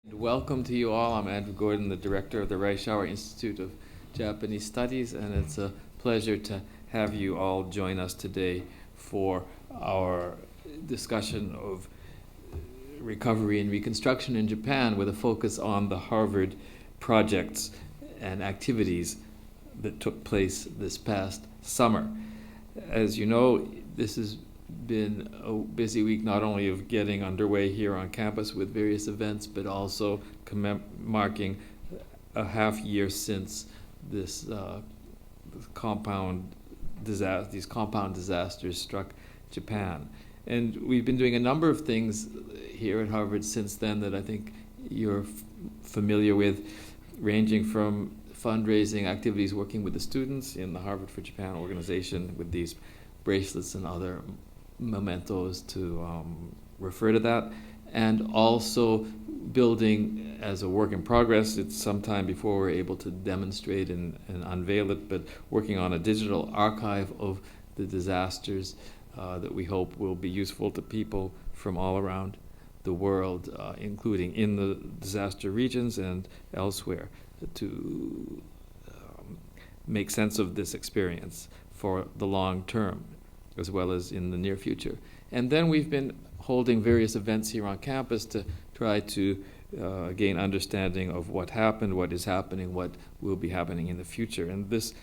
Welcome to you all. I'm Andrew Gordon, the director of the Reischauer Institute of Japanese Studies, and it's a pleasure to have you all join us today for our discussion of recovery and reconstruction in Japan with a focus on the Harvard projects and activities that took place this past summer. As you know, this has been a busy week not only of getting underway here on campus with various events, but also marking a half year since these compound disasters struck Japan. And we've been doing a number of things here at Harvard since then that I think you're familiar with, ranging from fundraising activities working with the students in the Harvard for Japan organization with these bracelets and other mementos to refer to that, and also building as a work in progress. It's some time before we're able to demonstrate and unveil it, but working on a digital archive of the disasters that we hope will be useful to people from all around the world, including in the disaster regions and elsewhere, to make sense of this experience for the long term, as well as in the near future. And then we've been holding various events here on campus to try to gain understanding of what happened, what is happening, what will be happening in the future. And this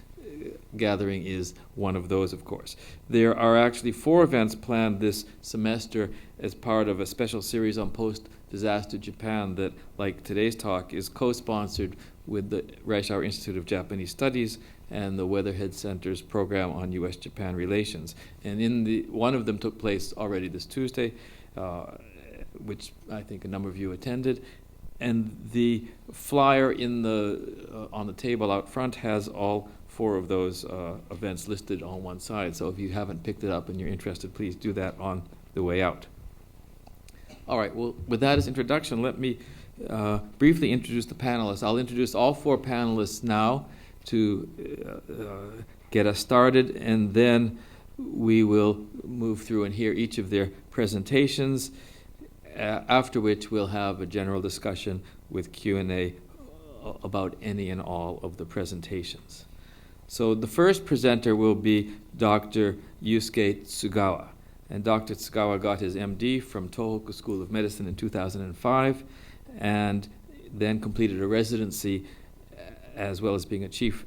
gathering is one of those, of course. There are actually 4 events planned this semester as part of a special series on post-disaster Japan that, like today's talk, is co-sponsored with the Reischauer Institute of Japanese Studies and the Weatherhead Center's program on U.S.-Japan relations. And one of them took place already this Tuesday, which I think a number of you attended. And the flyer on the table out front has all 4 of those events listed on one side. So if you haven't picked it up and you're interested, please do that on the way out. All right, well, with that as introduction, let me briefly introduce the panelists. I'll introduce all 4 panelists now to get us started, and then we will move through and hear each of their presentations, after which we'll have a general discussion with Q&A about any and all of the presentations. So the first presenter will be Dr. Yusuke Tsugawa. And Dr. Tsugawa got his MD from Tohoku School of Medicine in 2005, and then completed a residency as well as being a chief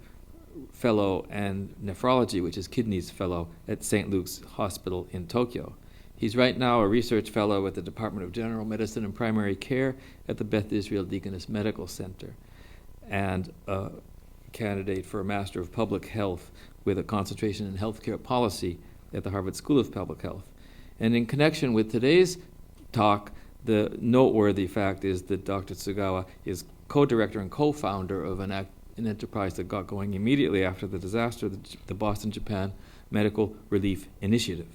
fellow and nephrology, which is kidneys fellow, at St. Luke's Hospital in Tokyo. He's right now a research fellow at the Department of General Medicine and Primary Care at the Beth Israel Deaconess Medical Center, and a candidate for a Master of Public Health with a concentration in healthcare policy at the Harvard School of Public Health. And in connection with today's talk, the noteworthy fact is that Dr. Tsugawa is co-director and co-founder of an enterprise that got going immediately after the disaster, the Boston Japan Medical Relief Initiative.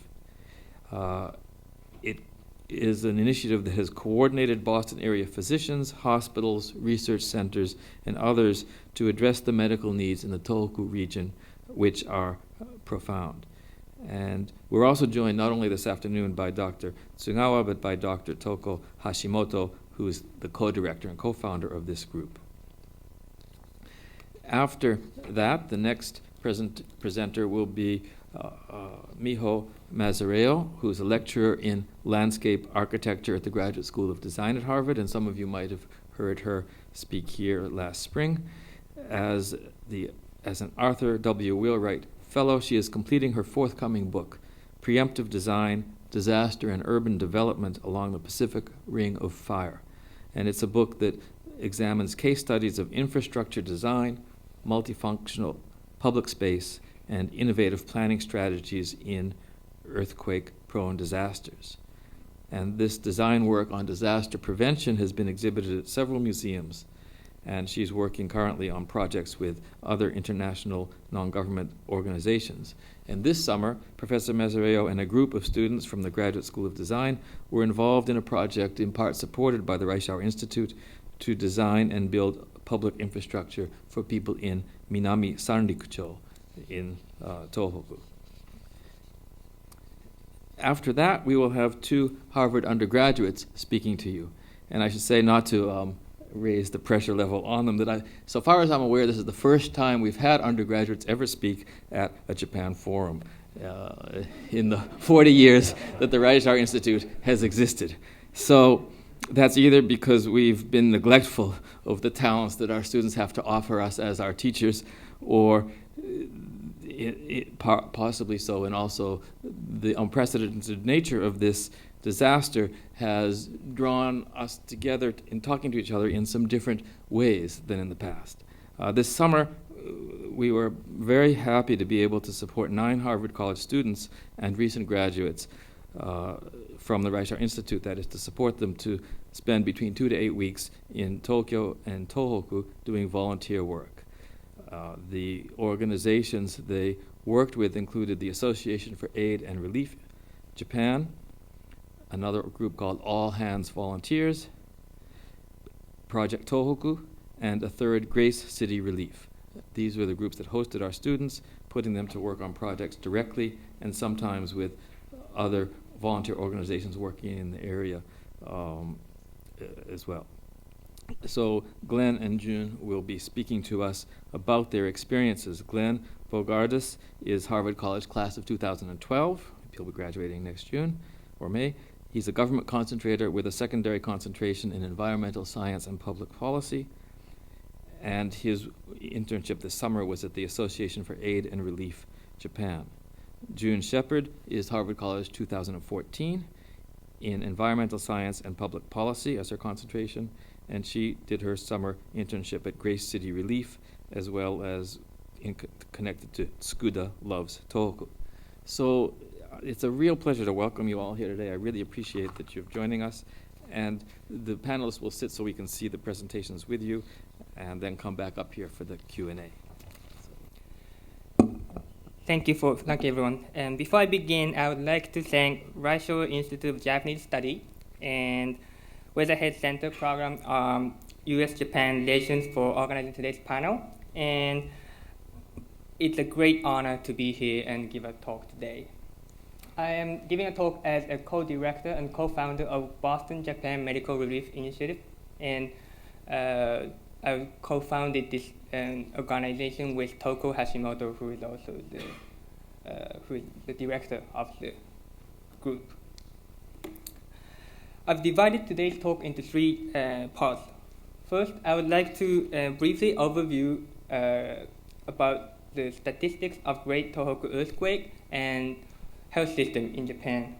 It is an initiative that has coordinated Boston area physicians, hospitals, research centers, and others to address the medical needs in the Tohoku region, which are profound. And we're also joined not only this afternoon by Dr. Tsugawa, but by Dr. Toko Hashimoto, who is the co-director and co-founder of this group. After that, the next presenter will be MIHO MAZEREEW, who is a lecturer in landscape architecture at the Graduate School of Design at Harvard, and some of you might have heard her speak here last spring. As an Arthur W. Wheelwright Fellow, she is completing her forthcoming book, Preemptive Design, Disaster and Urban Development Along the Pacific Ring of Fire. And it's a book that examines case studies of infrastructure design, multifunctional public space, and innovative planning strategies in earthquake-prone disasters. And this design work on disaster prevention has been exhibited at several museums, and she's working currently on projects with other international non-government organizations. And this summer, Professor MAZEREEW and a group of students from the Graduate School of Design were involved in a project in part supported by the Reischauer Institute to design and build public infrastructure for people in Minami Sanrikucho in Tohoku. After that, we will have 2 Harvard undergraduates speaking to you. And I should say, not to raise the pressure level on them. So far as I'm aware, this is the first time we've had undergraduates ever speak at a Japan forum in the 40 years that the Reischauer Institute has existed. So that's either because we've been neglectful of the talents that our students have to offer us as our teachers, or possibly so, and also the unprecedented nature of this disaster has drawn us together in talking to each other in some different ways than in the past. This summer, we were very happy to be able to support 9 Harvard College students and recent graduates from the Reischauer Institute, that is to support them to spend between 2 to 8 weeks in Tokyo and Tohoku doing volunteer work. The organizations they worked with included the Association for Aid and Relief Japan, another group called All Hands Volunteers, Project Tohoku, and a third, Grace City Relief. These were the groups that hosted our students, putting them to work on projects directly and sometimes with other volunteer organizations working in the area as well. So Glenn and June will be speaking to us about their experiences. Glenn BOGARDUS is Harvard College class of 2012. He'll be graduating next June or May. He's a government concentrator with a secondary concentration in environmental science and public policy. And his internship this summer was at the Association for Aid and Relief Japan. June SHEPARD is Harvard College 2014 in environmental science and public policy as her concentration, and she did her summer internship at Grace City Relief, as well as connected to Tsukuda Loves Tohoku. So it's a real pleasure to welcome you all here today. I really appreciate that you're joining us. And the panelists will sit so we can see the presentations with you, and then come back up here for the Q&A. Thank you, everyone. And before I begin, I would like to thank Reischauer Institute of Japanese Study and Weatherhead Center Program, U.S.-Japan Relations for organizing today's panel. And it's a great honor to be here and give a talk today. I am giving a talk as a co-director and co-founder of Boston Japan Medical Relief Initiative, and I co-founded this organization with Toko Hashimoto, who is also the director of the group. I've divided today's talk into 3 parts. First, I would like to briefly overview about the statistics of Great Tohoku earthquake and health system in Japan.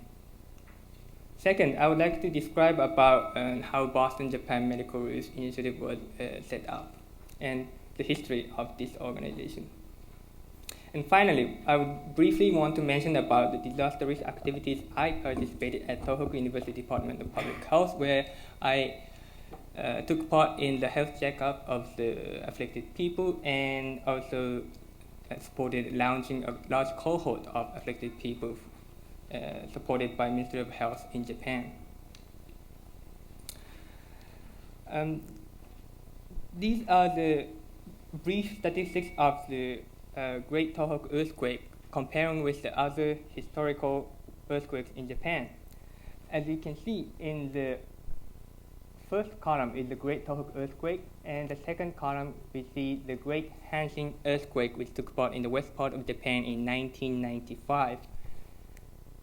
Second, I would like to describe about how Boston Japan Medical Relief Initiative was set up and the history of this organization. And finally, I would briefly want to mention about the disaster risk activities I participated at Tohoku University Department of Public Health, where I took part in the health checkup of the afflicted people and also supported launching a large cohort of afflicted people supported by Ministry of Health in Japan. These are the brief statistics of the Great Tohoku earthquake comparing with the other historical earthquakes in Japan. As you can see, in the first column is the Great Tohoku earthquake, and the second column we see the Great Hanshin earthquake, which took part in the west part of Japan in 1995.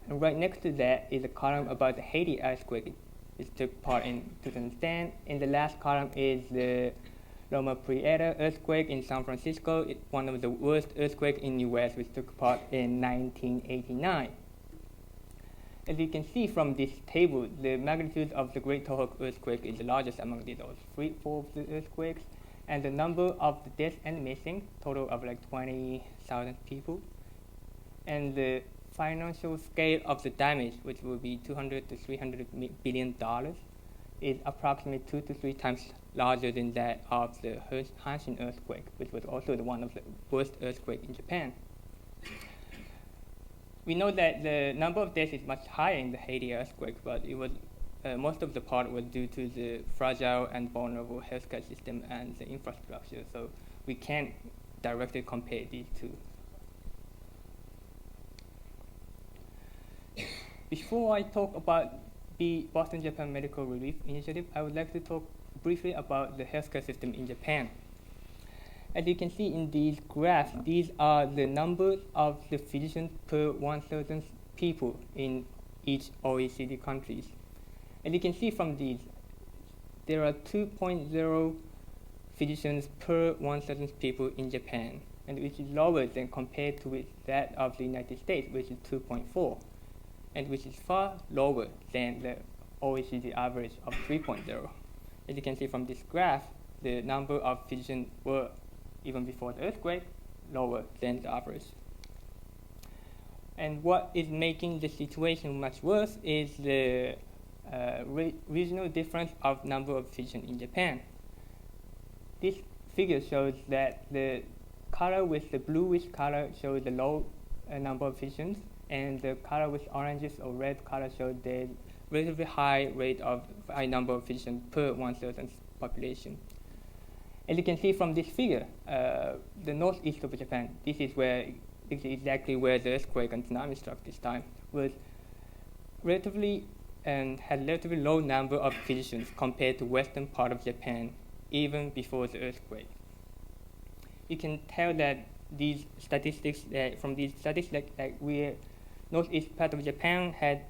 And right next to that is a column about the Haiti earthquake, which took part in 2010. And the last column is the Loma Prieta earthquake in San Francisco. It's one of the worst earthquakes in the US, which took part in 1989. As you can see from this table, the magnitude of the Great Tohoku earthquake is the largest among those 4 of the earthquakes, and the number of the deaths and missing, total of like 20,000 people. And the financial scale of the damage, which will be $200 to $300 billion, is approximately 2 to 3 times larger than that of the Hanshin earthquake, which was also one of the worst earthquakes in Japan. We know that the number of deaths is much higher in the Haiti earthquake, but it was most of the part was due to the fragile and vulnerable healthcare system and the infrastructure, so we can't directly compare these two. Before I talk about the Boston Japan Medical Relief Initiative, I would like to talk briefly about the healthcare system in Japan. As you can see in these graphs, these are the numbers of the physicians per 1,000 people in each OECD countries. As you can see from these, there are 2.0 physicians per 1,000 people in Japan, and which is lower than compared to with that of the United States, which is 2.4, and which is far lower than the OECD average of 3.0. As you can see from this graph, the number of physicians were, even before the earthquake, lower than the average. And what is making the situation much worse is the regional difference of number of physicians in Japan. This figure shows that the color with the bluish color shows the low number of physicians, and the color with oranges or red color shows the relatively high number of physicians per 1,000 population. As you can see from this figure, the northeast of Japan, this is exactly where the earthquake and tsunami struck this time, was relatively and had relatively low number of physicians compared to western part of Japan, even before the earthquake. You can tell that these statistics, from these statistics, that we northeast part of Japan had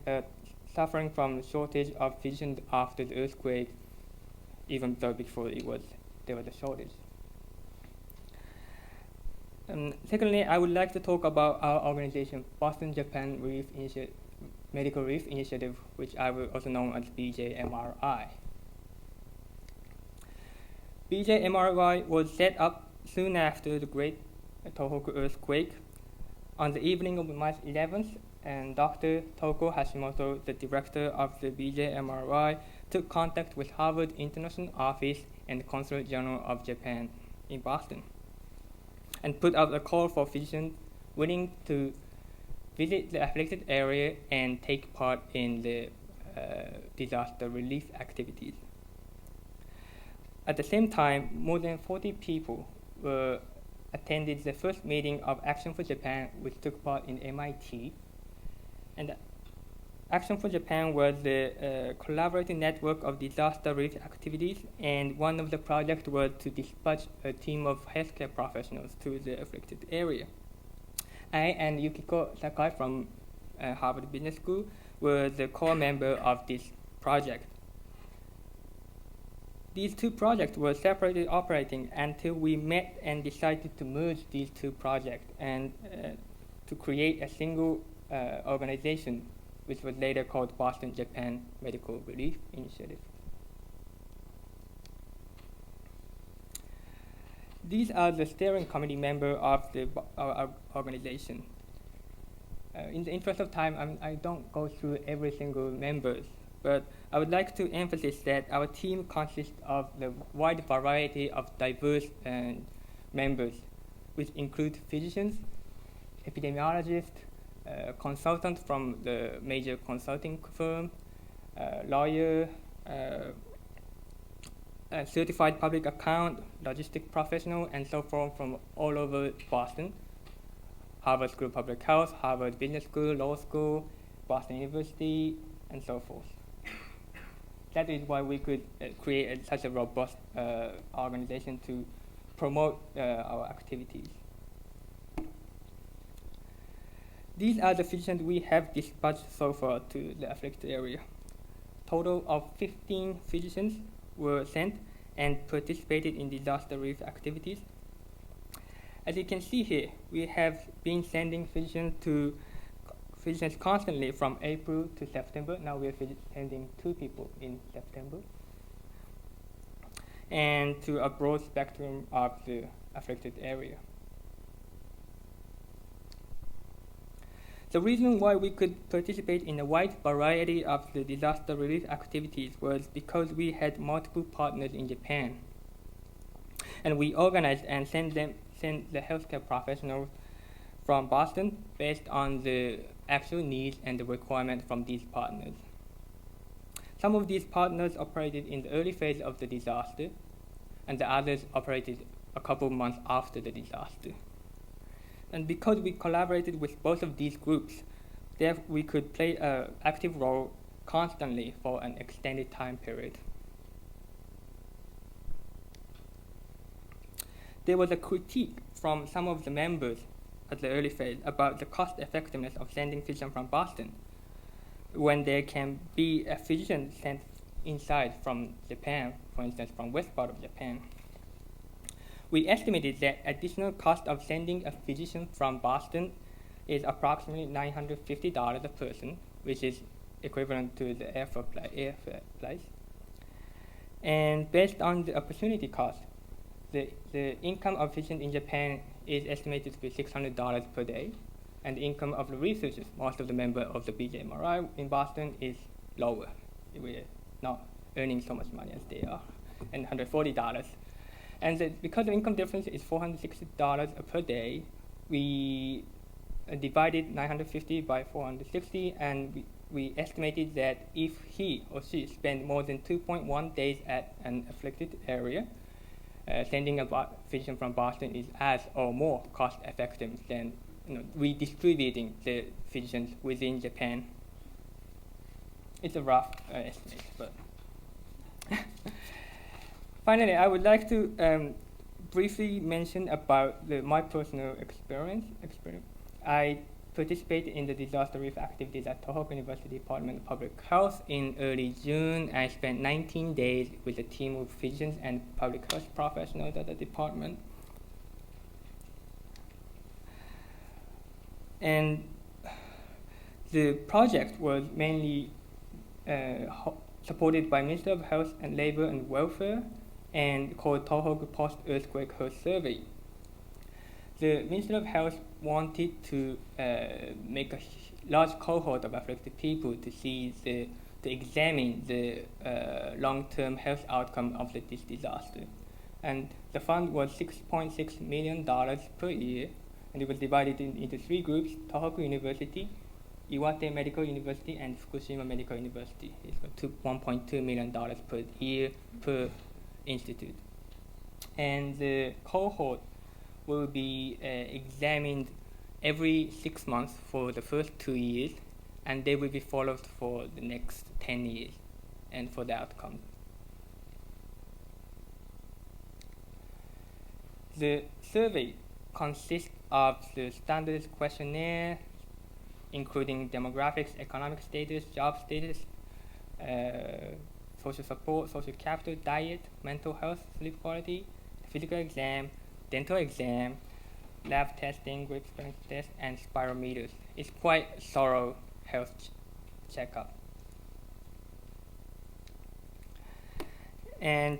suffering from shortage of physicians after the earthquake, even though before there was a shortage. Secondly, I would like to talk about our organization, Boston Japan Medical Relief Initiative, which I will also know as BJMRI. BJMRI was set up soon after the Great Tohoku earthquake. On the evening of March 11th, and Dr. Toko Hashimoto, the director of the BJMRI, took contact with Harvard International Office and the Consulate General of Japan in Boston, and put out a call for physicians willing to visit the afflicted area and take part in the disaster relief activities. At the same time, more than 40 people attended the first meeting of Action for Japan, which took part in MIT. And Action for Japan was the collaborative network of disaster relief activities, and one of the projects was to dispatch a team of healthcare professionals to the afflicted area. I and Yukiko Sakai from Harvard Business School were the core member of this project. These two projects were separately operating until we met and decided to merge these two projects and to create a single organization, which was later called Boston Japan Medical Relief Initiative. These are the steering committee members of our organization. In the interest of time, I don't go through every single member, but I would like to emphasize that our team consists of the wide variety of diverse members, which include physicians, epidemiologists, consultants from the major consulting firm, lawyer, certified public account, logistic professional, and so forth from all over Boston. Harvard School of Public Health, Harvard Business School, Law School, Boston University, and so forth. That is why we could create such a robust organization to promote our activities. These are the physicians we have dispatched so far to the afflicted area. Total of 15 physicians were sent and participated in disaster relief activities. As you can see here, we have been sending physicians constantly from April to September. Now we are sending 2 people in September, and to a broad spectrum of the affected area. The reason why we could participate in a wide variety of the disaster relief activities was because we had multiple partners in Japan. And we organized and sent the healthcare professionals from Boston based on the actual needs and the requirements from these partners. Some of these partners operated in the early phase of the disaster, and the others operated a couple of months after the disaster. And because we collaborated with both of these groups, we could play an active role constantly for an extended time period. There was a critique from some of the members at the early phase about the cost effectiveness of sending physicians from Boston when there can be a physician sent inside from Japan, for instance, from west part of Japan. We estimated that additional cost of sending a physician from Boston is approximately $950 a person, which is equivalent to the airfare price. And based on the opportunity cost, the income of physicians in Japan is estimated to be $600 per day, and the income of the researchers, most of the members of the BJMRI in Boston, is lower. We're not earning so much money as they are, and $140. And because the income difference is $460 per day, we divided 950 by 460, and we estimated that if he or she spent more than 2.1 days at an afflicted area, sending a physician from Boston is as or more cost effective than redistributing the physicians within Japan. It's a rough estimate, but finally, I would like to briefly mention about my personal experience. I participated in the disaster relief activities at Tohoku University Department of Public Health in early June. I spent 19 days with a team of physicians and public health professionals at the department. And the project was mainly supported by Ministry of Health and Labor and Welfare and called Tohoku Post-Earthquake Health Survey. The Ministry of Health wanted to make a large cohort of affected people to examine the long-term health outcome of this disaster. And the fund was $6.6 million per year, and it was divided into three groups: Tohoku University, Iwate Medical University, and Fukushima Medical University. It's $1.2 million per year per institute. And the cohort will be examined every 6 months for the first 2 years, and they will be followed for the next 10 years and for the outcome. The survey consists of the standard questionnaire, including demographics, economic status, job status, social support, social capital, diet, mental health, sleep quality, physical exam, dental exam, lab testing, grip strength test, and spirometers. It's quite a thorough health checkup. And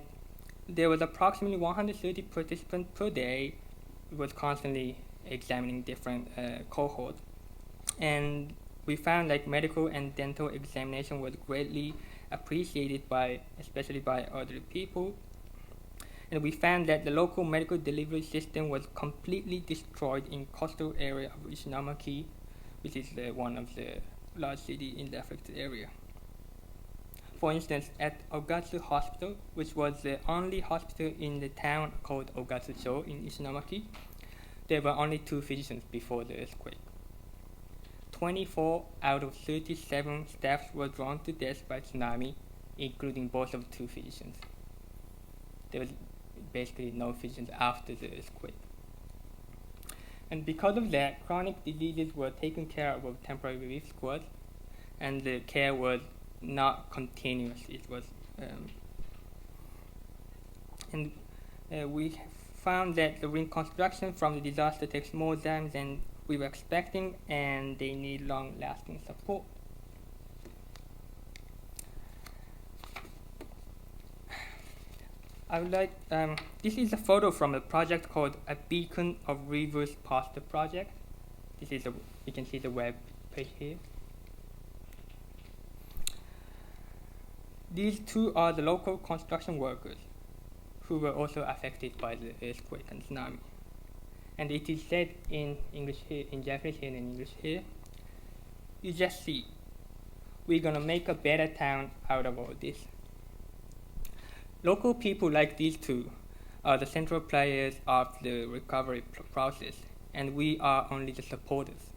there was approximately 130 participants per day. It was constantly examining different cohorts. And we found like medical and dental examination was greatly appreciated especially by elderly people. And we found that the local medical delivery system was completely destroyed in coastal area of Ishinomaki, which is one of the large cities in the affected area. For instance, at Ogatsu Hospital, which was the only hospital in the town called Ogatsu-cho in Ishinomaki, there were only 2 physicians before the earthquake. 24 out of 37 staffs were drawn to death by tsunami, including both of 2 physicians. There was basically no physicians after the earthquake. And because of that, chronic diseases were taken care of with temporary relief squads, and the care was not continuous. It was, we found that the reconstruction from the disaster takes more time than we were expecting, and they need long-lasting support. I would like, this is a photo from a project called A Beacon of Reverse Poster Project. This is you can see the web page here. These 2 are the local construction workers who were also affected by the earthquake and tsunami. And it is said in English here, in Japanese here, and in English here. You just see, we're gonna make a better town out of all this. Local people like these 2 are the central players of the recovery process, and we are only the supporters.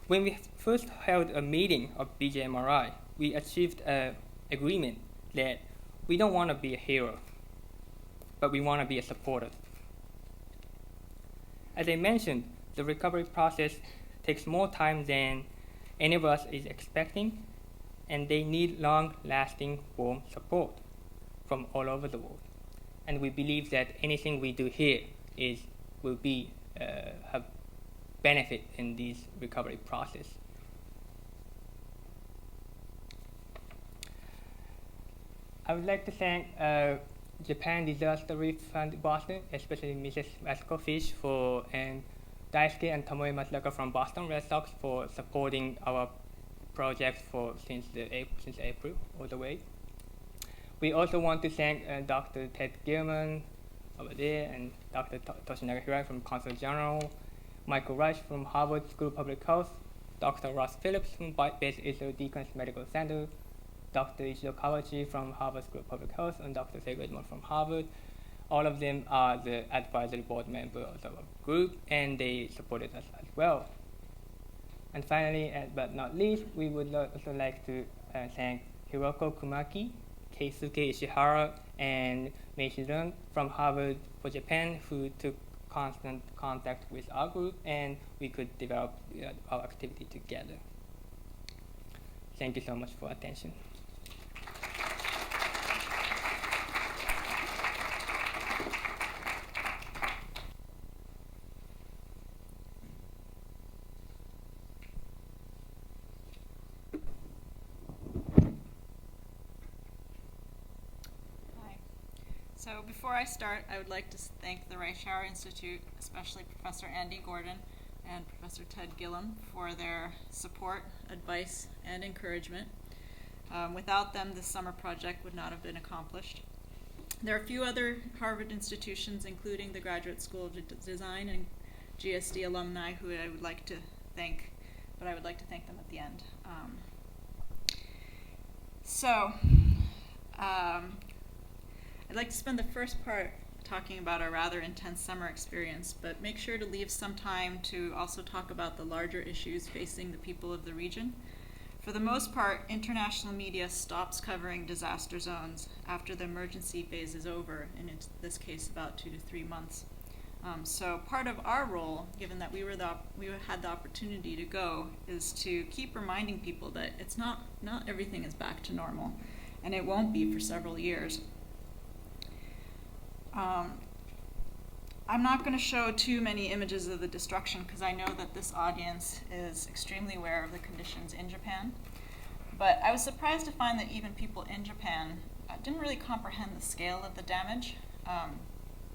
When we first held a meeting of BJMRI, we achieved an agreement that we don't want to be a hero, but we want to be a supporter. As I mentioned, the recovery process takes more time than any of us is expecting, and they need long-lasting, warm support from all over the world. And we believe that anything we do here will have benefit in this recovery process. I would like to thank Japan Disaster Relief Fund Boston, especially Mrs. Vasco-Fish and Daisuke and Tomoe Matsuoka from Boston Red Sox for supporting our project since April all the way. We also want to thank Dr. Ted Gilman over there and Dr. Toshinaga Hirai from Consul General, Michael Reich from Harvard School of Public Health, Dr. Ross Phillips from Beth Israel Deaconess Medical Center, Dr. Ishiro Kawachi from Harvard School of Public Health, and Dr. Seigo Edmond from Harvard. All of them are the advisory board members of our group, and they supported us as well. And finally, but not least, we would also like to thank Hiroko Kumaki, Keisuke Ishihara, and Meishi Run from Harvard for Japan, who took constant contact with our group, and we could develop our activity together. Thank you so much for attention. So before I start, I would like to thank the Reischauer Institute, especially Professor Andy Gordon and Professor Ted Gillam for their support, advice, and encouragement. Without them, this summer project would not have been accomplished. There are a few other Harvard institutions, including the Graduate School of Design and GSD alumni, who I would like to thank, but I would like to thank them at the end. I'd like to spend the first part talking about our rather intense summer experience, but make sure to leave some time to also talk about the larger issues facing the people of the region. For the most part, international media stops covering disaster zones after the emergency phase is over, and in this case about 2 to 3 months. So part of our role, given that we had the opportunity to go, is to keep reminding people that it's not everything is back to normal, and it won't be for several years. I'm not going to show too many images of the destruction because I know that this audience is extremely aware of the conditions in Japan. But I was surprised to find that even people in Japan didn't really comprehend the scale of the damage.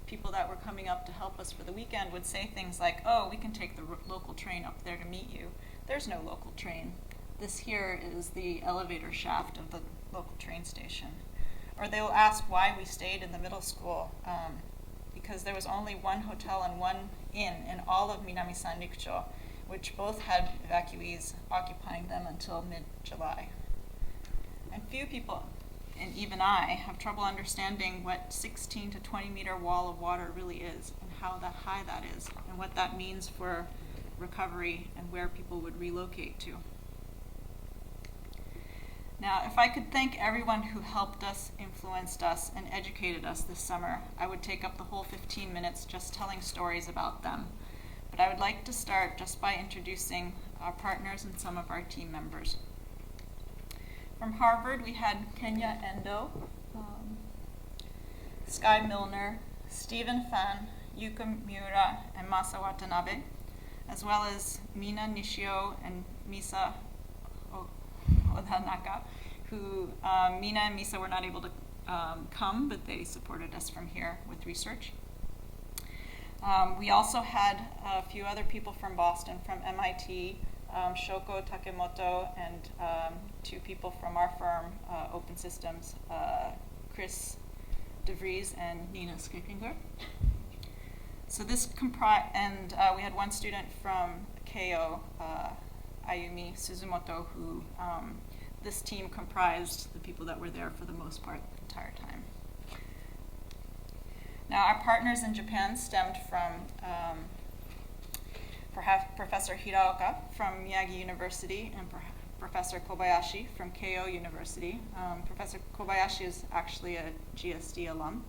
People that were coming up to help us for the weekend would say things like, "Oh, we can take the local train up there to meet you." There's no local train. This here is the elevator shaft of the local train station. Or they will ask why we stayed in the middle school, because there was only one hotel and one inn in all of Minami-san Rikucho, which both had evacuees occupying them until mid-July. And few people, and even I, have trouble understanding what 16 to 20 meter wall of water really is, and how high that is, and what that means for recovery and where people would relocate to. Now, if I could thank everyone who helped us, influenced us, and educated us this summer, I would take up the whole 15 minutes just telling stories about them. But I would like to start just by introducing our partners and some of our team members. From Harvard, we had Kenya Endo, Sky Milner, Stephen Fan, Yuka Miura, and Masa Watanabe, as well as Mina Nishio and Misa Odanaka, who Mina and Misa were not able to come, but they supported us from here with research. We also had a few other people from Boston, from MIT, Shoko Takemoto, and 2 people from our firm, Open Systems, Chris DeVries and Nina Skrikinger. So this and we had 1 student from Keio, Ayumi Suzumoto, who this team comprised the people that were there for the most part the entire time. Now, our partners in Japan stemmed from Professor Hiraoka from Miyagi University and Professor Kobayashi from Keio University. Professor Kobayashi is actually a GSD alum,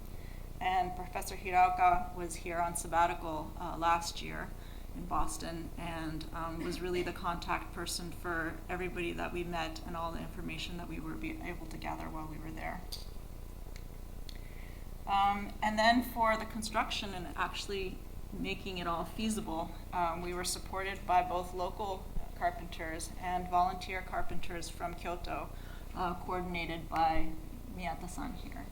and Professor Hiraoka was here on sabbatical last year in Boston, and was really the contact person for everybody that we met and all the information that we were able to gather while we were there. And then for the construction and actually making it all feasible, we were supported by both local carpenters and volunteer carpenters from Kyoto, coordinated by Miyata-san here.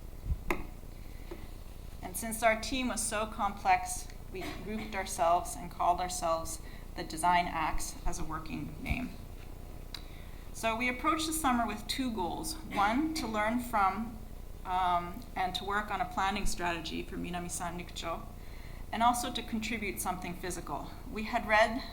And since our team was so complex, we grouped ourselves and called ourselves the Design Axe as a working name. So we approached the summer with two goals. One, to learn from and to work on a planning strategy for Minami-san Nikucho, and also to contribute something physical. We had read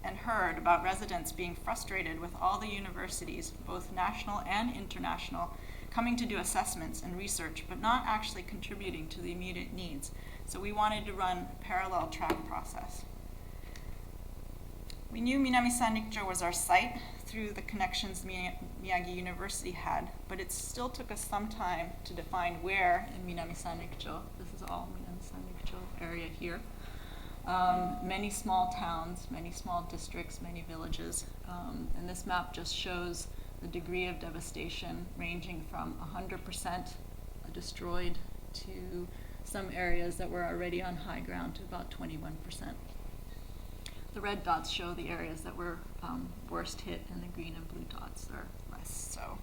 and heard about residents being frustrated with all the universities, both national and international, coming to do assessments and research, but not actually contributing to the immediate needs. So we wanted to run a parallel track process. We knew Minami-san Nikucho was our site through the connections Miyagi University had, but it still took us some time to define where in Minami-san Nikucho. This is all Minami-san Nikucho area here. Many small towns, many small districts, many villages, and this map just shows the degree of devastation ranging from 100% destroyed to some areas that were already on high ground to about 21%. The red dots show the areas that were worst hit, and the green and blue dots are less so.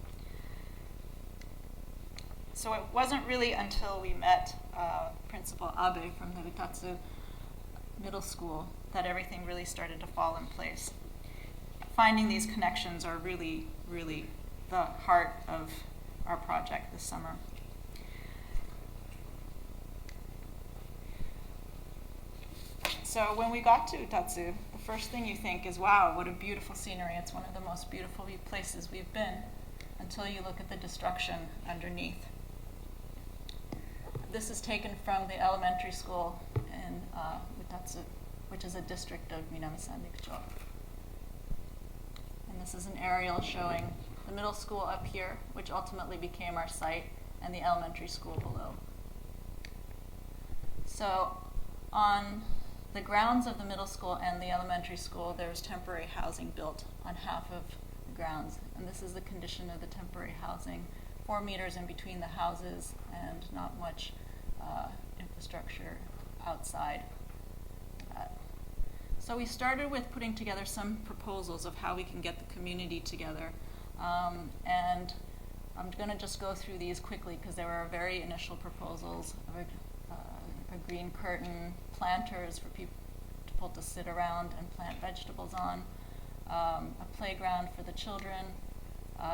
So it wasn't really until we met Principal Abe from the Utatsu Middle School that everything really started to fall in place. Finding these connections are really, really the heart of our project this summer. So when we got to Utatsu, the first thing you think is, wow, what a beautiful scenery. It's one of the most beautiful places we've been, until you look at the destruction underneath. This is taken from the elementary school in Utatsu, which is a district of Minami-san Nikucho. And this is an aerial showing the middle school up here, which ultimately became our site, and the elementary school below. So on the grounds of the middle school and the elementary school, there was temporary housing built on half of the grounds. And this is the condition of the temporary housing. 4 meters in between the houses and not much infrastructure outside that. So we started with putting together some proposals of how we can get the community together. And I'm going to just go through these quickly because there were very initial proposals of a green curtain, planters for people to sit around and plant vegetables on, a playground for the children.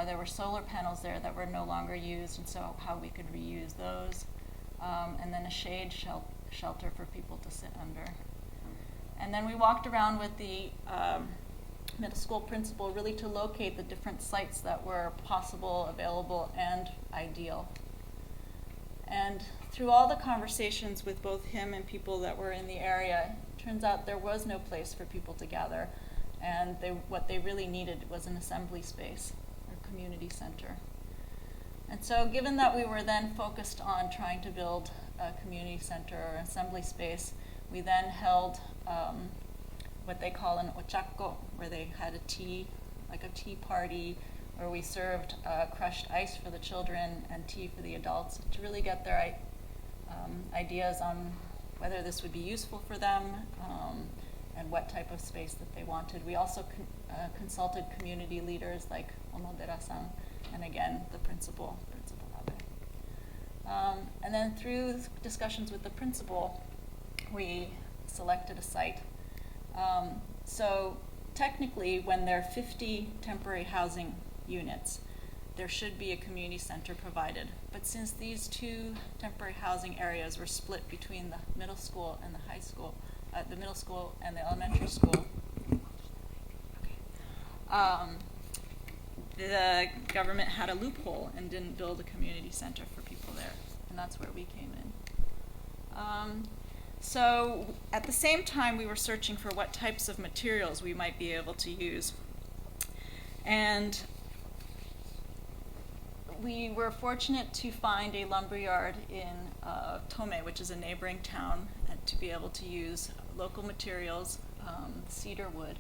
There were solar panels there that were no longer used, and so how we could reuse those, and then a shade shelter for people to sit under. And then we walked around with the middle school principal really to locate the different sites that were possible, available, and ideal. And through all the conversations with both him and people that were in the area, it turns out there was no place for people to gather, and what they really needed was an assembly space or community center. And so given that we were then focused on trying to build a community center or assembly space, we then held what they call an ochakko, where they had a tea party, where we served crushed ice for the children and tea for the adults to really get their ideas on whether this would be useful for them and what type of space that they wanted. We also consulted community leaders like Moderator-san and again the Principal Abe. And then through discussions with the principal, we selected a site. So technically, when there are 50 temporary housing units, there should be a community center provided. But since these two temporary housing areas were split between the middle school and the high school, the middle school and the elementary school, the government had a loophole and didn't build a community center for people there. And that's where we came in. So at the same time, we were searching for what types of materials we might be able to use. And we were fortunate to find a lumberyard in Tome, which is a neighboring town, and to be able to use local materials, cedar wood.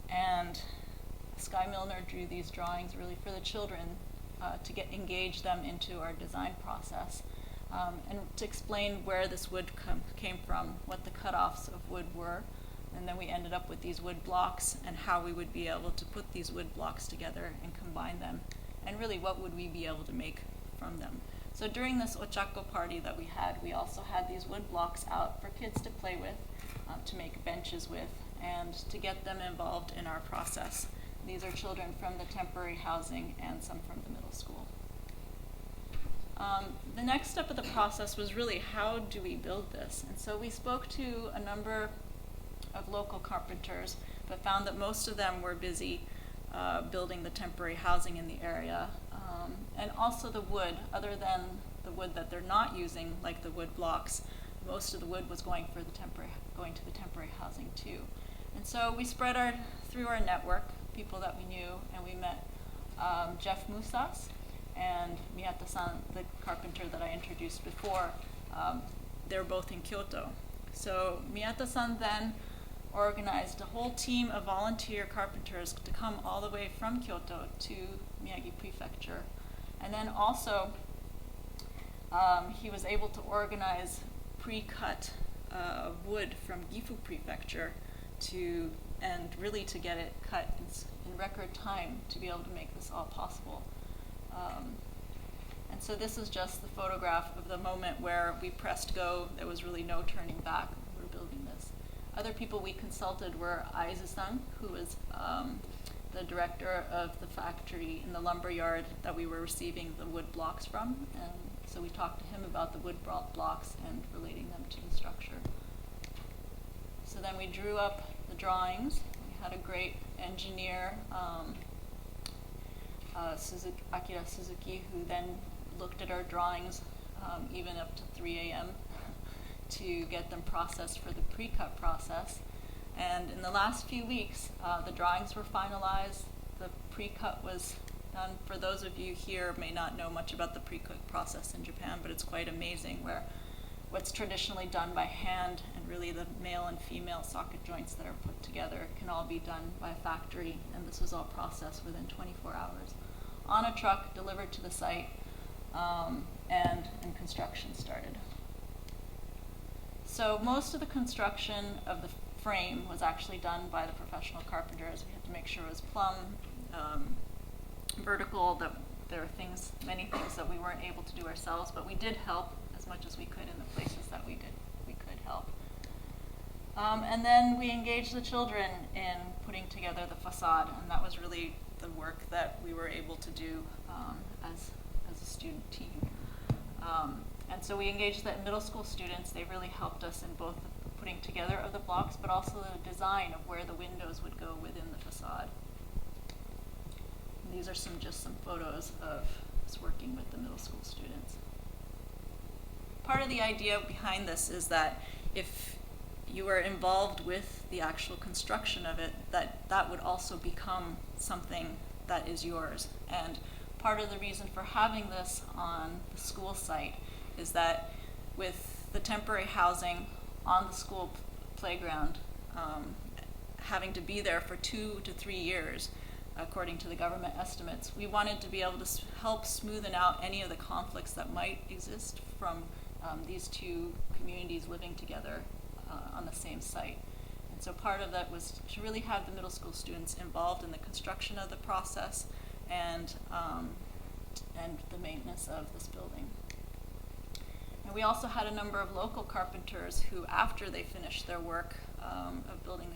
And Sky Milner drew these drawings really for the children to engage them into our design process, and to explain where this wood came from, what the cutoffs of wood were. And then we ended up with these wood blocks and how we would be able to put these wood blocks together and combine them. And really, what would we be able to make from them? So during this Ochako party that we also had these wood blocks out for kids to play with, to make benches with, and to get them involved in our process. These are children from the temporary housing and some from the middle school. The next step of the process was really, how do we build this? And so we spoke to a number of local carpenters, but found that most of them were busy building the temporary housing in the area. And also the wood, other than the wood that they're not using, like the wood blocks, most of the wood was going to the temporary housing too. And so we spread through our network, people that we knew, and we met Jeff Musas and Miyata-san, the carpenter that I introduced before. They're both in Kyoto. So Miyata-san then organized a whole team of volunteer carpenters to come all the way from Kyoto to Miyagi Prefecture. And then also, he was able to organize pre-cut wood from Gifu Prefecture and really to get it cut in record time to be able to make this all possible. And so this is just the photograph of the moment where we pressed go. There was really no turning back. We were building this. Other people we consulted were Aizu-san, who was the director of the factory in the lumber yard that we were receiving the wood blocks from. And so we talked to him about the wood blocks and relating them to the structure. So then we drew up the drawings. We had a great engineer, Akira Suzuki, who then looked at our drawings even up to 3 a.m. to get them processed for the pre-cut process. And in the last few weeks, the drawings were finalized. The pre-cut was done. For those of you here may not know much about the pre-cut process in Japan, but it's quite amazing, where what's traditionally done by hand and really the male and female socket joints that are put together can all be done by a factory, and this was all processed within 24 hours on a truck, delivered to the site, and construction started. So most of the construction of the frame was actually done by the professional carpenters. We had to make sure it was plumb, vertical, that there are many things that we weren't able to do ourselves, but we did help as much as we could in the places that we could help. And then we engaged the children in putting together the facade, and that was really the work that we were able to do as a student team. And so we engaged the middle school students. They really helped us in both the putting together of the blocks, but also the design of where the windows would go within the facade. And these are just some photos of us working with the middle school students. Part of the idea behind this is that if you are involved with the actual construction of it, that would also become something that is yours. And part of the reason for having this on the school site is that with the temporary housing on the school playground, having to be there for 2 to 3 years, according to the government estimates, we wanted to be able to help smoothen out any of the conflicts that might exist from these two communities living together on the same site. And so part of that was to really have the middle school students involved in the construction of the process and the maintenance of this building. And we also had a number of local carpenters who, after they finished their work of building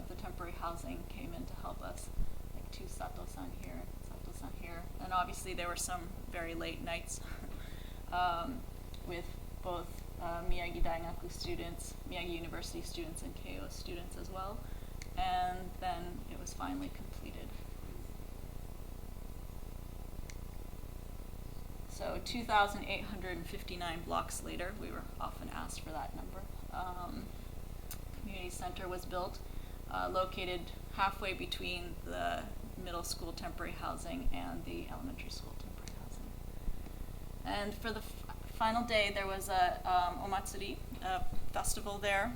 the temporary housing, came in to help us, like Sato-san here. And obviously there were some very late nights with both Miyagi Daigaku students, Miyagi University students, and Keio students as well. And then it was finally completed. So 2,859 blocks later, we were often asked for that number. Community center was built, located halfway between the middle school temporary housing and the elementary school temporary housing. And for the final day, there was a omatsuri, a festival there.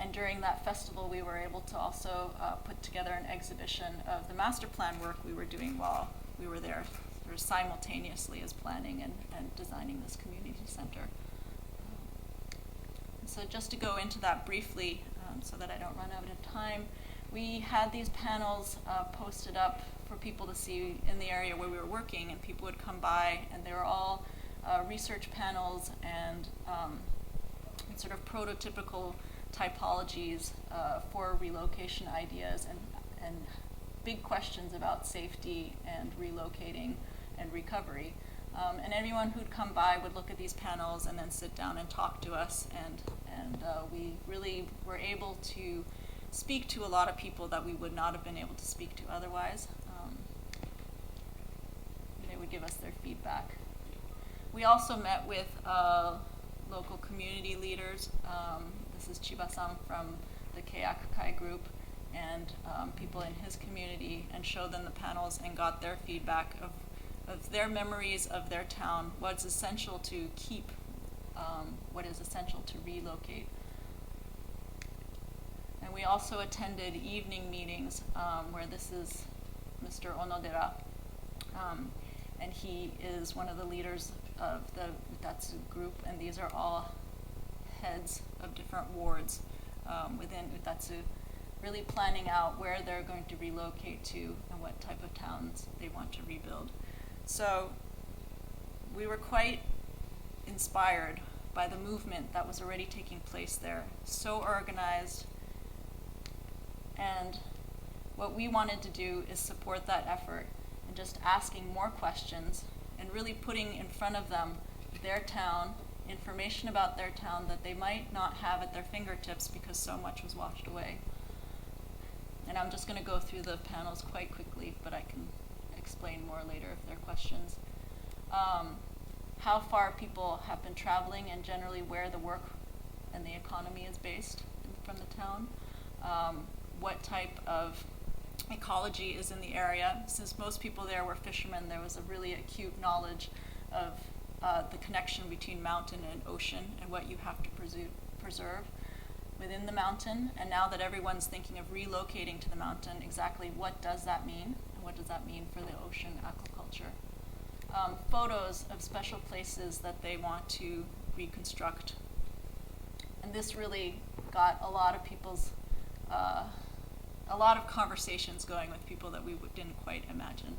And during that festival, we were able to also put together an exhibition of the master plan work we were doing while we were there, sort of simultaneously as planning and designing this community center. So just to go into that briefly, so that I don't run out of time, we had these panels posted up for people to see in the area where we were working, and people would come by, and they were all research panels and sort of prototypical typologies for relocation ideas and big questions about safety and relocating and recovery. And anyone who'd come by would look at these panels and then sit down and talk to us, and we really were able to speak to a lot of people that we would not have been able to speak to otherwise. They would give us their feedback. We also met with local community leaders. This is Chiba-san from the Keiakukai group, and people in his community, and showed them the panels and got their feedback of their memories of their town, what's essential to keep, what is essential to relocate. And we also attended evening meetings where this is Mr. Onodera, and he is one of the leaders of the Utatsu group, and these are all heads of different wards within Utatsu, really planning out where they're going to relocate to and what type of towns they want to rebuild. So we were quite inspired by the movement that was already taking place there, so organized. And what we wanted to do is support that effort and just asking more questions and really putting in front of them their town, information about their town that they might not have at their fingertips because so much was washed away. And I'm just going to go through the panels quite quickly, but I can explain more later if there are questions. How far people have been traveling and generally where the work and the economy is based from the town. What type of ecology is in the area. Since most people there were fishermen, there was a really acute knowledge of the connection between mountain and ocean and what you have to preserve within the mountain. And now that everyone's thinking of relocating to the mountain, exactly what does that mean? And what does that mean for the ocean aquaculture? Photos of special places that they want to reconstruct. And this really got a lot of people's a lot of conversations going with people that we didn't quite imagine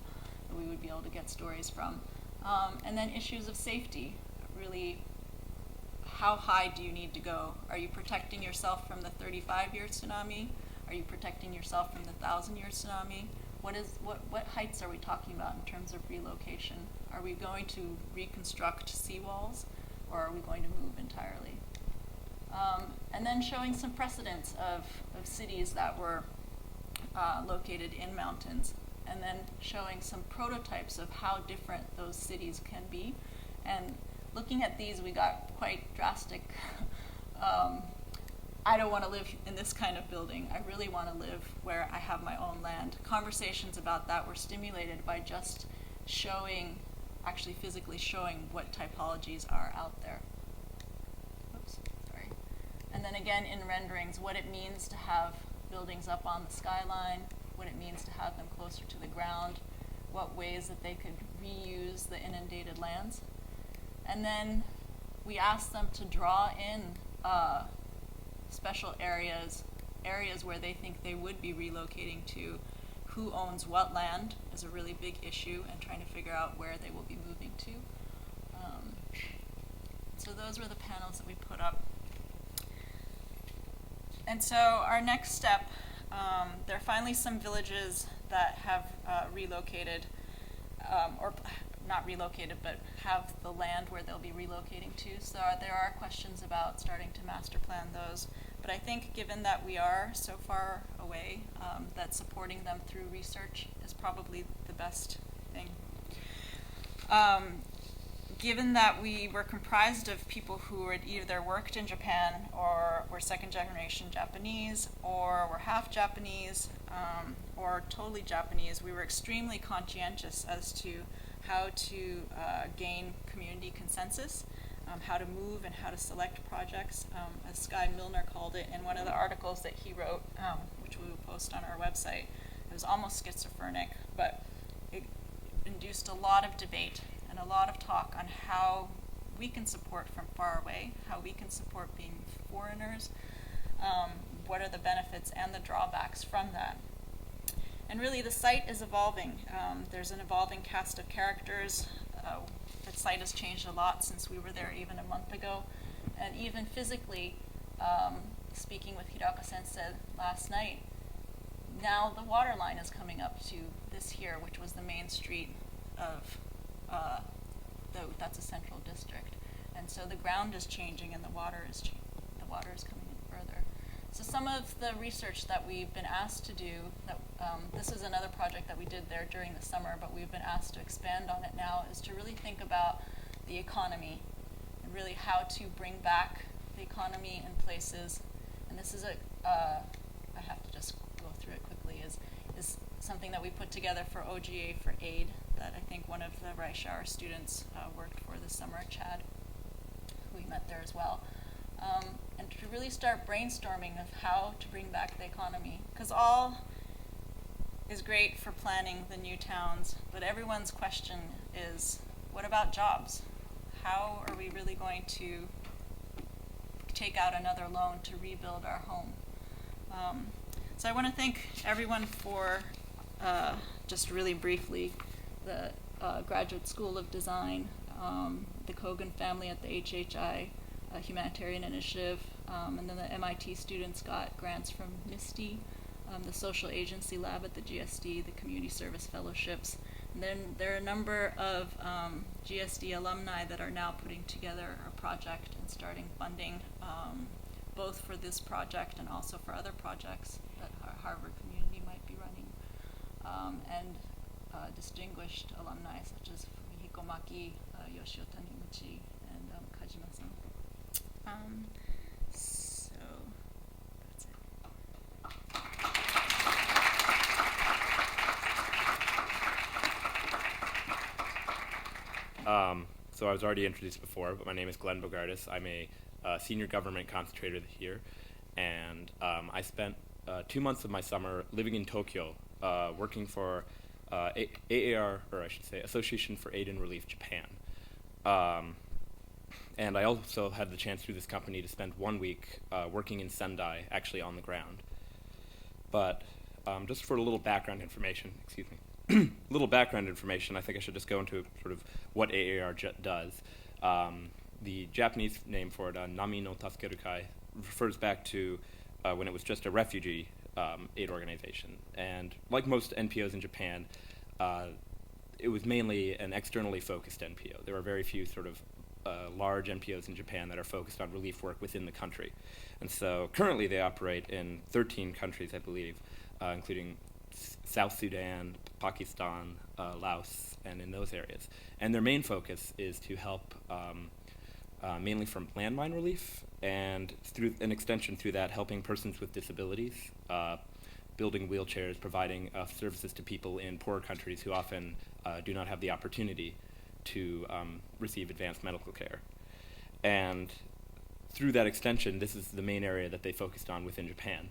that we would be able to get stories from. And then issues of safety, really, how high do you need to go? Are you protecting yourself from the 35-year tsunami? Are you protecting yourself from the 1,000-year tsunami? What heights are we talking about in terms of relocation? Are we going to reconstruct seawalls, or are we going to move entirely? And then showing some precedents of cities that were located in mountains, and then showing some prototypes of how different those cities can be. And looking at these, we got quite drastic. I don't want to live in this kind of building. I really want to live where I have my own land. Conversations about that were stimulated by just showing, actually physically showing what typologies are out there. Oops, sorry. And then again in renderings, what it means to have buildings up on the skyline, what it means to have them closer to the ground, what ways that they could reuse the inundated lands. And then we asked them to draw in special areas where they think they would be relocating to, who owns what land is a really big issue, and trying to figure out where they will be moving to. So those were the panels that we put up. And so our next step, there are finally some villages that have relocated, or not relocated, but have the land where they'll be relocating to. So there are questions about starting to master plan those. But I think given that we are so far away, that supporting them through research is probably the best thing. given that we were comprised of people who had either worked in Japan or were second generation Japanese or were half Japanese or totally Japanese, we were extremely conscientious as to how to gain community consensus, how to move and how to select projects, as Skye Milner called it in one of the articles that he wrote, which we will post on our website. It was almost schizophrenic, but it induced a lot of debate and a lot of talk on how we can support from far away, how we can support being foreigners, what are the benefits and the drawbacks from that. And really the site is evolving. There's an evolving cast of characters. The site has changed a lot since we were there even a month ago. And even physically, speaking with Hiraka Sensei last night, now the water line is coming up to this here, which was the main street of that's a central district. And so the ground is changing and the water is coming in further. So some of the research that we've been asked to do, this is another project that we did there during the summer, but we've been asked to expand on it now, is to really think about the economy and really how to bring back the economy in places. And this is I have to just go through it quickly, is something that we put together for OGA for Aid that I think one of the Reischauer students worked for this summer, Chad, who we met there as well. And to really start brainstorming of how to bring back the economy. Because all is great for planning the new towns, but everyone's question is, what about jobs? How are we really going to take out another loan to rebuild our home? So I want to thank everyone for, just really briefly, the Graduate School of Design, the Kogan family at the HHI, Humanitarian Initiative, and then the MIT students got grants from MISTI, the Social Agency Lab at the GSD, the Community Service Fellowships. And then there are a number of GSD alumni that are now putting together a project and starting funding, both for this project and also for other projects that our Harvard community might be running. And distinguished alumni such as Fumihiko Maki, Yoshio Taniguchi, and Kajima-san. So that's it. So I was already introduced before, but my name is Glenn BOGARDUS. I'm a senior government concentrator here, and I spent 2 months of my summer living in Tokyo, working for AAR, or I should say Association for Aid and Relief Japan. And I also had the chance through this company to spend 1 week working in Sendai, actually on the ground. But just for a little background information, little background information, I think I should just go into sort of what AAR does. The Japanese name for it, Nami no Tasukeru Kai, refers back to when it was just a refugee aid organization. And like most NPOs in Japan, it was mainly an externally focused NPO. There are very few sort of large NPOs in Japan that are focused on relief work within the country. And so currently they operate in 13 countries, I believe, including South Sudan, Pakistan, Laos, and in those areas. And their main focus is to help mainly from landmine relief, and through an extension through that, helping persons with disabilities, building wheelchairs, providing services to people in poorer countries who often do not have the opportunity to receive advanced medical care. And through that extension, this is the main area that they focused on within Japan.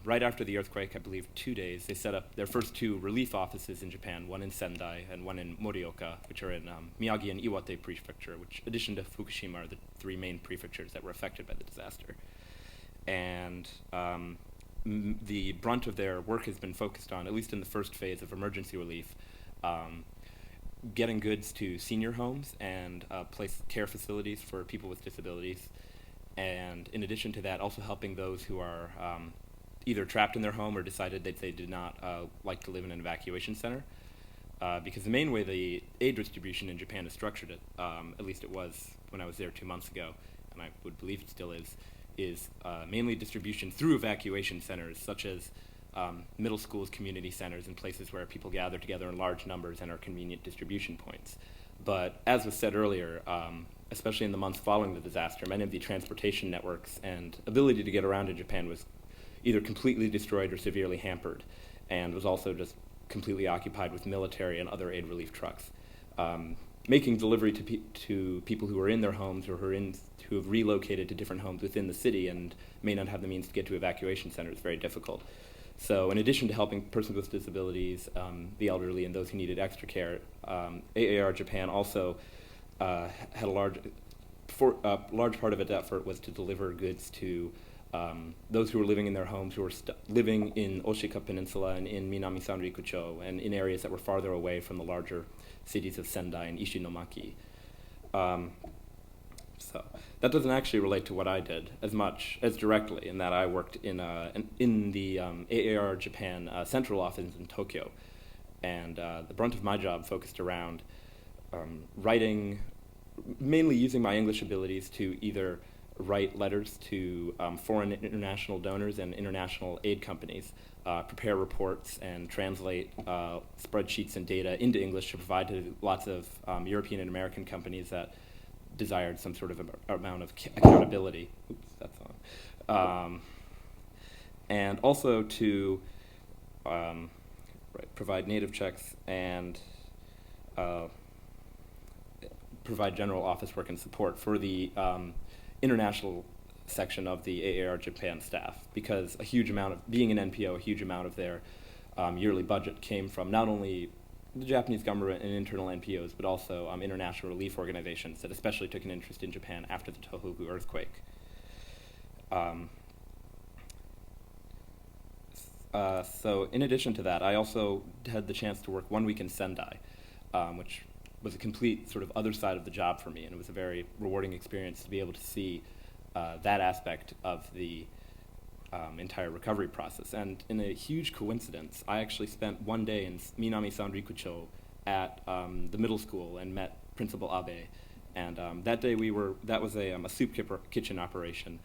Right after the earthquake, I believe 2 days, they set up their first 2 relief offices in Japan, one in Sendai and one in Morioka, which are in Miyagi and Iwate Prefecture, which, in addition to Fukushima, are the 3 main prefectures that were affected by the disaster. And the brunt of their work has been focused on, at least in the first phase of emergency relief, getting goods to senior homes and place care facilities for people with disabilities. And in addition to that, also helping those who are either trapped in their home or decided that they did not like to live in an evacuation center. Because the main way the aid distribution in Japan is structured, at least it was when I was there 2 months ago, and I would believe it still is mainly distribution through evacuation centers, such as middle schools, community centers, and places where people gather together in large numbers and are convenient distribution points. But as was said earlier, especially in the months following the disaster, many of the transportation networks and ability to get around in Japan was either completely destroyed or severely hampered, and was also just completely occupied with military and other aid relief trucks. Making delivery to people who are in their homes or who have relocated to different homes within the city and may not have the means to get to evacuation centers is very difficult. So in addition to helping persons with disabilities, the elderly, and those who needed extra care, AAR Japan also had a large part of its effort was to deliver goods to those who were living in their homes, who were living in Oshika Peninsula and in Minami Sanrikucho, and in areas that were farther away from the larger cities of Sendai and Ishinomaki. So that doesn't actually relate to what I did as much as directly, in that I worked in the AAR Japan central office in Tokyo, and the brunt of my job focused around writing, mainly using my English abilities to either write letters to foreign international donors and international aid companies, prepare reports, and translate spreadsheets and data into English to provide to lots of European and American companies that desired some sort of amount of accountability. Oops, that's on. And also to provide native checks and provide general office work and support for the international section of the AAR Japan staff, because a huge amount of, being an NPO, a huge amount of their yearly budget came from not only the Japanese government and internal NPOs, but also international relief organizations that especially took an interest in Japan after the Tohoku earthquake. So in addition to that, I also had the chance to work 1 week in Sendai, which was a complete sort of other side of the job for me, and it was a very rewarding experience to be able to see that aspect of the entire recovery process. And in a huge coincidence, I actually spent 1 day in Minami Sanrikucho at the middle school and met Principal Abe. And that day that was a soup kitchen operation.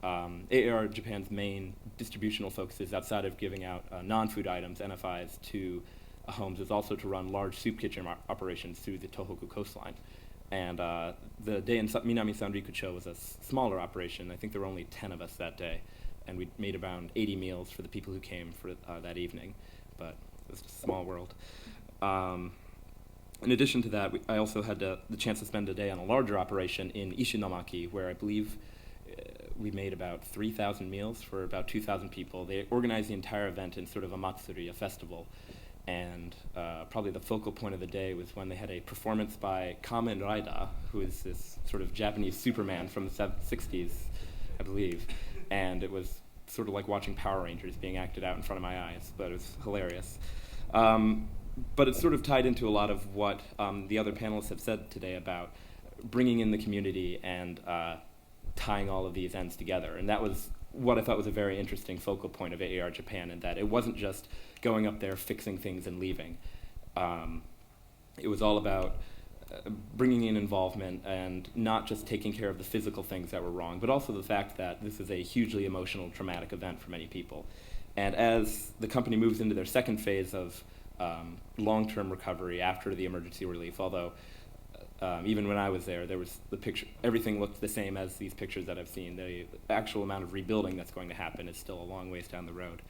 AAR Japan's main distributional focus is, outside of giving out non-food items, NFIs, to homes, is also to run large soup kitchen operations through the Tohoku coastline. And the day in Minami Sanrikucho was a smaller operation. I think there were only 10 of us that day, and we made around 80 meals for the people who came for that evening, but it was a small world. In addition to that, I also had the chance to spend a day on a larger operation in Ishinomaki, where I believe we made about 3,000 meals for about 2,000 people. They organized the entire event in sort of a matsuri, a festival. And probably the focal point of the day was when they had a performance by Kamen Rider, who is this sort of Japanese Superman from the 60s, I believe. And it was sort of like watching Power Rangers being acted out in front of my eyes, but it was hilarious. But it's sort of tied into a lot of what the other panelists have said today about bringing in the community and tying all of these ends together. And that was what I thought was a very interesting focal point of AAR Japan, in that it wasn't just going up there, fixing things, and leaving. It was all about bringing in involvement and not just taking care of the physical things that were wrong, but also the fact that this is a hugely emotional, traumatic event for many people. And as the company moves into their second phase of long-term recovery after the emergency relief, although even when I was there was the picture, everything looked the same as these pictures that I've seen. The actual amount of rebuilding that's going to happen is still a long ways down the road.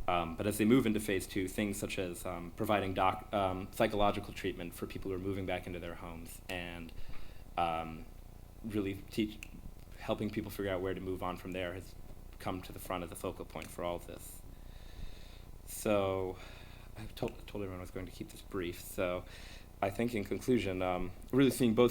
But as they move into phase two, things such as providing psychological treatment for people who are moving back into their homes, and really helping people figure out where to move on from there has come to the front as a focal point for all of this. So I told everyone I was going to keep this brief. So I think in conclusion, really seeing both